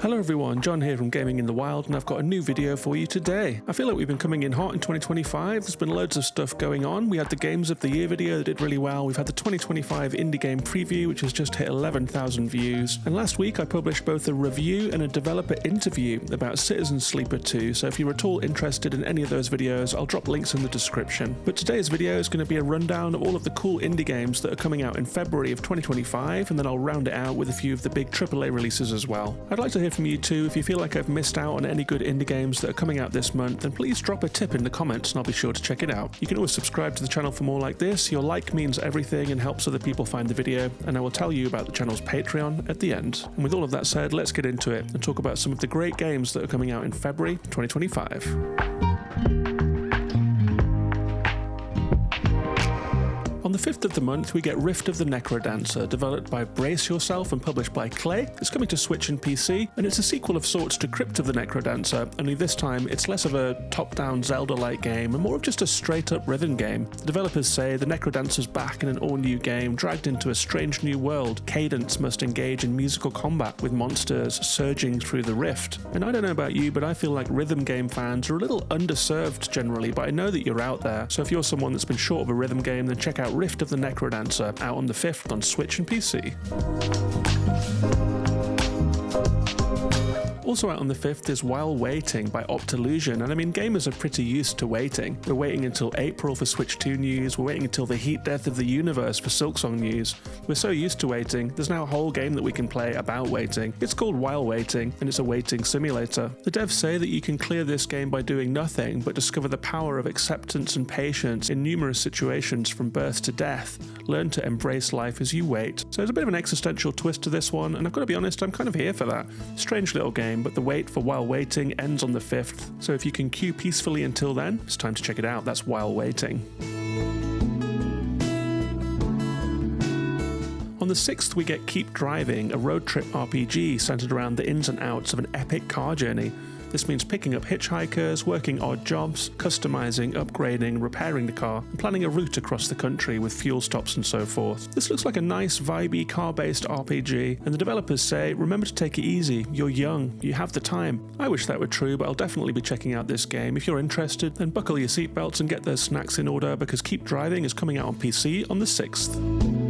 Hello everyone, John here from Gaming in the Wild, and I've got a new video for you today. I feel like we've been coming in hot in 2025, there's been loads of stuff going on. We had the Games of the Year video that did really well, we've had the 2025 Indie Game Preview which has just hit 11,000 views, and last week I published both a review and a developer interview about Citizen Sleeper 2, so if you're at all interested in any of those videos, I'll drop links in the description. But today's video is going to be a rundown of all of the cool indie games that are coming out in February of 2025, and then I'll round it out with a few of the big AAA releases as well. I'd like to hear from you too. If you feel like I've missed out on any good indie games that are coming out this month, then please drop a tip in the comments and I'll be sure to check it out. You can always subscribe to the channel for more like this. Your like means everything and helps other people find the video, and I will tell you about the channel's Patreon at the end. And with all of that said, let's get into it and talk about some of the great games that are coming out in February 2025. On the 5th of the month, we get Rift of the Necrodancer, developed by Brace Yourself and published by Clay. It's coming to Switch and PC, and it's a sequel of sorts to Crypt of the Necrodancer, only this time it's less of a top-down Zelda-like game and more of just a straight-up rhythm game. The developers say the Necrodancer's back in an all-new game, dragged into a strange new world. Cadence must engage in musical combat with monsters surging through the rift. And I don't know about you, but I feel like rhythm game fans are a little underserved generally, but I know that you're out there, so if you're someone that's been short of a rhythm game, then check out Rift of the Necrodancer, out on the 5th on Switch and PC. Also out on the 5th is While Waiting by Optilusion, and I mean, gamers are pretty used to waiting. We're waiting until April for Switch 2 news, we're waiting until the heat death of the universe for Silksong news. We're so used to waiting, there's now a whole game that we can play about waiting. It's called While Waiting, and it's a waiting simulator. The devs say that you can clear this game by doing nothing, but discover the power of acceptance and patience in numerous situations from birth to death. Learn to embrace life as you wait. So there's a bit of an existential twist to this one, and I've got to be honest, I'm kind of here for that. Strange little game, but the wait for While Waiting ends on the 5th, so if you can queue peacefully until then, it's time to check it out. That's While Waiting. On the 6th, we get Keep Driving, a road trip RPG centered around the ins and outs of an epic car journey. This means picking up hitchhikers, working odd jobs, customizing, upgrading, repairing the car, and planning a route across the country with fuel stops and so forth. This looks like a nice, vibey, car-based RPG, and the developers say, remember to take it easy, you're young, you have the time. I wish that were true, but I'll definitely be checking out this game. If you're interested, then buckle your seatbelts and get those snacks in order, because Keep Driving is coming out on PC on the 6th.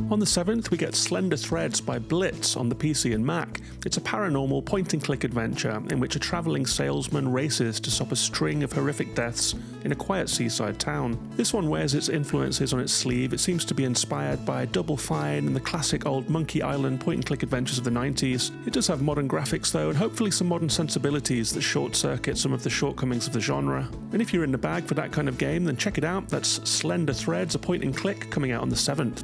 On the 7th, we get Slender Threads by Blitz on the PC and Mac. It's a paranormal point-and-click adventure in which a travelling salesman races to stop a string of horrific deaths in a quiet seaside town. This one wears its influences on its sleeve. It seems to be inspired by Double Fine and the classic old Monkey Island point-and-click adventures of the 90s. It does have modern graphics though, and hopefully some modern sensibilities that short-circuit some of the shortcomings of the genre. And if you're in the bag for that kind of game, then check it out. That's Slender Threads, a point-and-click, coming out on the 7th.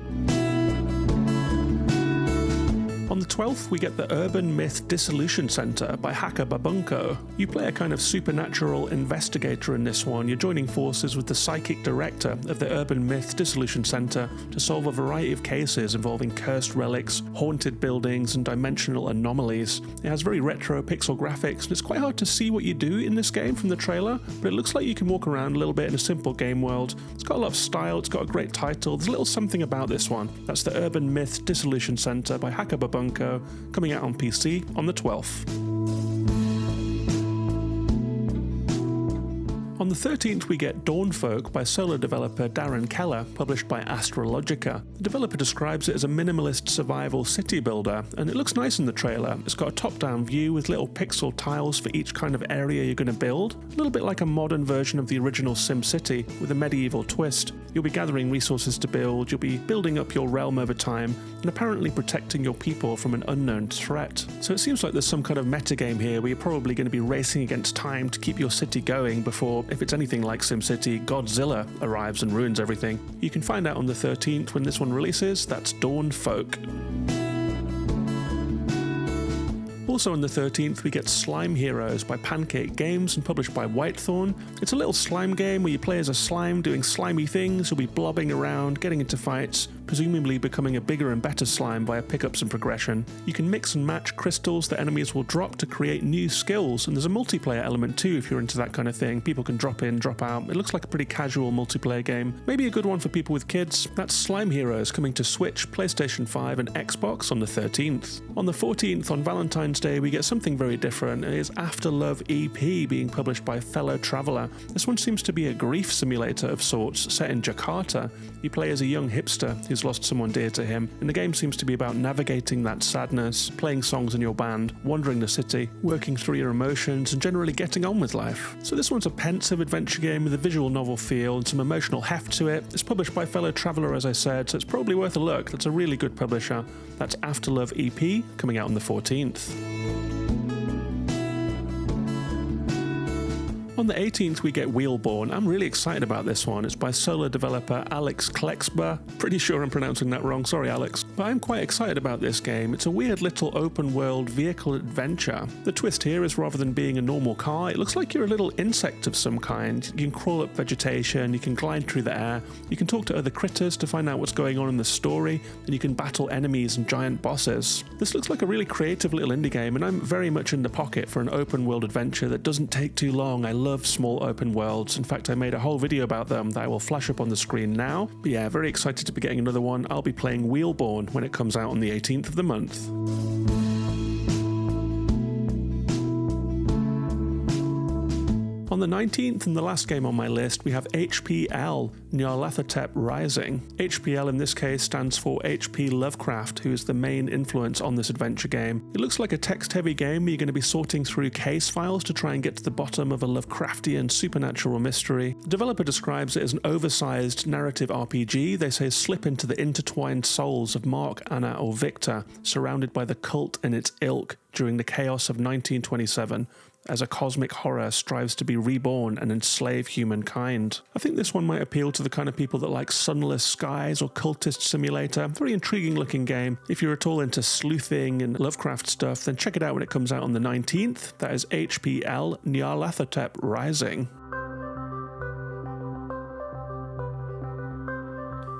On the 12th, we get the Urban Myth Dissolution Center by Hacker Babunko. You play a kind of supernatural investigator in this one. You're joining forces with the psychic director of the Urban Myth Dissolution Center to solve a variety of cases involving cursed relics, haunted buildings, and dimensional anomalies. It has very retro pixel graphics, and it's quite hard to see what you do in this game from the trailer, but it looks like you can walk around a little bit in a simple game world. It's got a lot of style, it's got a great title, there's a little something about this one. That's the Urban Myth Dissolution Center by Hacker Babunko, coming out on PC on the 12th. On the 13th, we get Dawnfolk by solo developer Darren Keller, published by Astrologica. The developer describes it as a minimalist survival city builder, and it looks nice in the trailer. It's got a top-down view with little pixel tiles for each kind of area you're going to build, a little bit like a modern version of the original SimCity with a medieval twist. You'll be gathering resources to build, you'll be building up your realm over time, and apparently protecting your people from an unknown threat. So it seems like there's some kind of metagame here where you're probably going to be racing against time to keep your city going before, if it's anything like SimCity, Godzilla arrives and ruins everything. You can find out on the 13th when this one releases. That's Dawnfolk. Also on the 13th, we get Slime Heroes by Pancake Games and published by Whitethorn. It's a little slime game where you play as a slime doing slimy things. You'll be blobbing around, getting into fights, presumably becoming a bigger and better slime via pickups and progression. You can mix and match crystals that enemies will drop to create new skills, and there's a multiplayer element too if you're into that kind of thing. People can drop in, drop out. It looks like a pretty casual multiplayer game. Maybe a good one for people with kids. That's Slime Heroes, coming to Switch, PlayStation 5 and Xbox on the 13th. On the 14th, on Valentine's Day, we get something very different. It is After Love EP being published by Fellow Traveller. This one seems to be a grief simulator of sorts, set in Jakarta. You play as a young hipster who's lost someone dear to him, and the game seems to be about navigating that sadness, playing songs in your band, wandering the city, working through your emotions, and generally getting on with life. So this one's a pensive adventure game with a visual novel feel and some emotional heft to it. It's published by Fellow Traveller, as I said, so it's probably worth a look. That's a really good publisher. That's After Love EP, coming out on the 14th. On the 18th, we get Wheelborn. I'm really excited about this one. It's by solo developer Alex Klexber. Pretty sure I'm pronouncing that wrong, sorry Alex. But I'm quite excited about this game. It's a weird little open-world vehicle adventure. The twist here is rather than being a normal car, it looks like you're a little insect of some kind. You can crawl up vegetation, you can glide through the air, you can talk to other critters to find out what's going on in the story, and you can battle enemies and giant bosses. This looks like a really creative little indie game, and I'm very much in the pocket for an open-world adventure that doesn't take too long. I love small open worlds. In fact, I made a whole video about them that I will flash up on the screen now. But yeah, very excited to be getting another one. I'll be playing Wheelborn when it comes out on the 18th of the month. On the 19th, and the last game on my list, we have HPL, Nyarlathotep Rising. HPL in this case stands for H.P. Lovecraft, who is the main influence on this adventure game. It looks like a text-heavy game where you're going to be sorting through case files to try and get to the bottom of a Lovecraftian supernatural mystery. The developer describes it as an oversized narrative RPG. They say slip into the intertwined souls of Mark, Anna, or Victor, surrounded by the cult and its ilk during the chaos of 1927. As a cosmic horror strives to be reborn and enslave humankind. I think this one might appeal to the kind of people that like Sunless Skies or Cultist Simulator. Very intriguing looking game. If you're at all into sleuthing and Lovecraft stuff, then check it out when it comes out on the 19th. That is HPL Nyarlathotep Rising.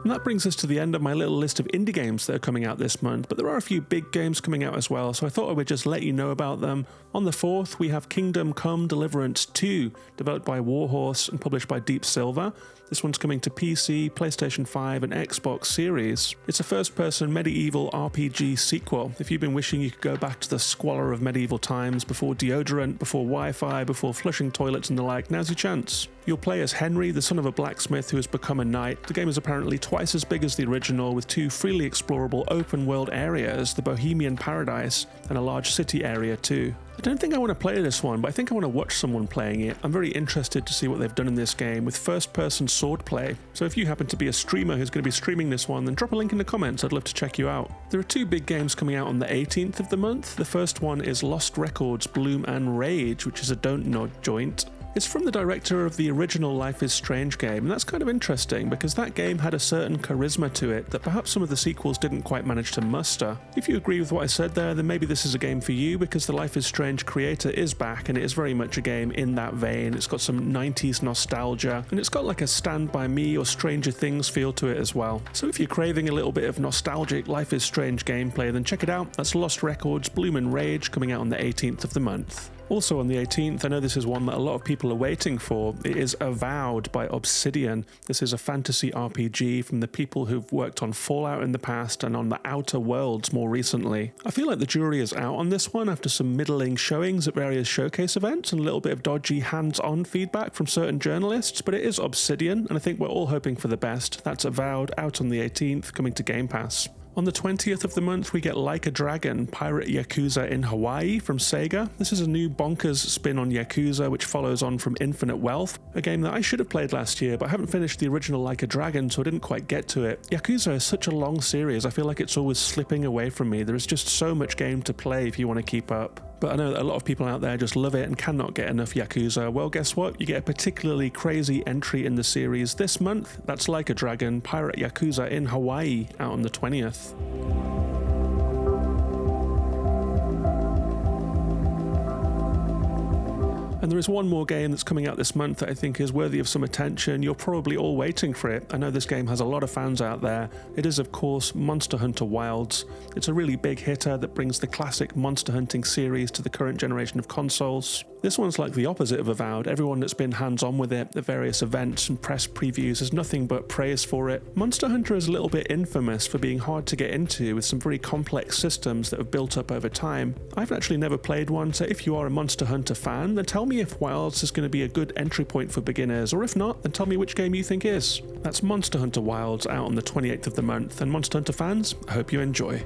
And that brings us to the end of my little list of indie games that are coming out this month, but there are a few big games coming out as well, so I thought I would just let you know about them. On the 4th, we have Kingdom Come Deliverance 2, developed by Warhorse and published by Deep Silver. This one's coming to PC, PlayStation 5 and Xbox Series. It's a first-person medieval RPG sequel. If you've been wishing you could go back to the squalor of medieval times, before deodorant, before Wi-Fi, before flushing toilets and the like, now's your chance. You'll play as Henry, the son of a blacksmith who has become a knight. The game is apparently twice as big as the original, with 2 freely explorable open-world areas, the Bohemian Paradise, and a large city area too. I don't think I want to play this one, but I think I want to watch someone playing it. I'm very interested to see what they've done in this game with first-person swordplay. So if you happen to be a streamer who's going to be streaming this one, then drop a link in the comments. I'd love to check you out. There are 2 big games coming out on the 18th of the month. The first one is Lost Records Bloom and Rage, which is a don't nod joint. It's from the director of the original Life is Strange game, and that's kind of interesting because that game had a certain charisma to it that perhaps some of the sequels didn't quite manage to muster. If you agree with what I said there, then maybe this is a game for you because the Life is Strange creator is back and it is very much a game in that vein. It's got some 90s nostalgia and it's got like a Stand By Me or Stranger Things feel to it as well. So if you're craving a little bit of nostalgic Life is Strange gameplay, then check it out. That's Lost Records Bloom and Rage, coming out on the 18th of the month. Also on the 18th, I know this is one that a lot of people are waiting for. It is Avowed by Obsidian. This is a fantasy RPG from the people who've worked on Fallout in the past and on the Outer Worlds more recently. I feel like the jury is out on this one after some middling showings at various showcase events and a little bit of dodgy hands-on feedback from certain journalists, but it is Obsidian, and I think we're all hoping for the best. That's Avowed, out on the 18th, coming to Game Pass. On the 20th of the month, we get Like a Dragon, Pirate Yakuza in Hawaii from Sega. This is a new bonkers spin on Yakuza, which follows on from Infinite Wealth, a game that I should have played last year, but I haven't finished the original Like a Dragon, so I didn't quite get to it. Yakuza is such a long series, I feel like it's always slipping away from me. There is just so much game to play if you want to keep up. But I know that a lot of people out there just love it and cannot get enough Yakuza. Well, guess what? You get a particularly crazy entry in the series this month. That's Like a Dragon, Pirate Yakuza in Hawaii, out on the 20th. And there is one more game that's coming out this month that I think is worthy of some attention. You're probably all waiting for it. I know this game has a lot of fans out there. It is, of course, Monster Hunter Wilds. It's a really big hitter that brings the classic monster hunting series to the current generation of consoles. This one's like the opposite of Avowed. Everyone that's been hands-on with it at various events and press previews has nothing but praise for it. Monster Hunter is a little bit infamous for being hard to get into, with some very complex systems that have built up over time. I've actually never played one, so if you are a Monster Hunter fan, then tell me if Wilds is going to be a good entry point for beginners, or if not, then tell me which game you think is. That's Monster Hunter Wilds, out on the 28th of the month, and Monster Hunter fans, I hope you enjoy.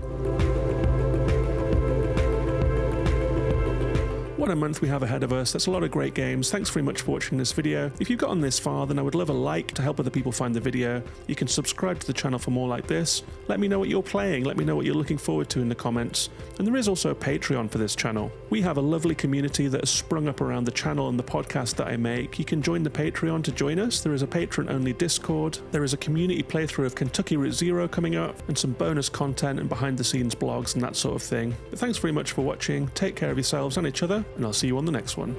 What a month we have ahead of us. That's a lot of great games. Thanks very much for watching this video. If you've gotten this far, then I would love a like to help other people find the video. You can subscribe to the channel for more like this. Let me know what you're playing. Let me know what you're looking forward to in the comments. And there is also a Patreon for this channel. We have a lovely community that has sprung up around the channel and the podcast that I make. You can join the Patreon to join us. There is a patron-only Discord. There is a community playthrough of Kentucky Route Zero coming up, and some bonus content and behind-the-scenes blogs and that sort of thing. But thanks very much for watching. Take care of yourselves and each other, and I'll see you on the next one.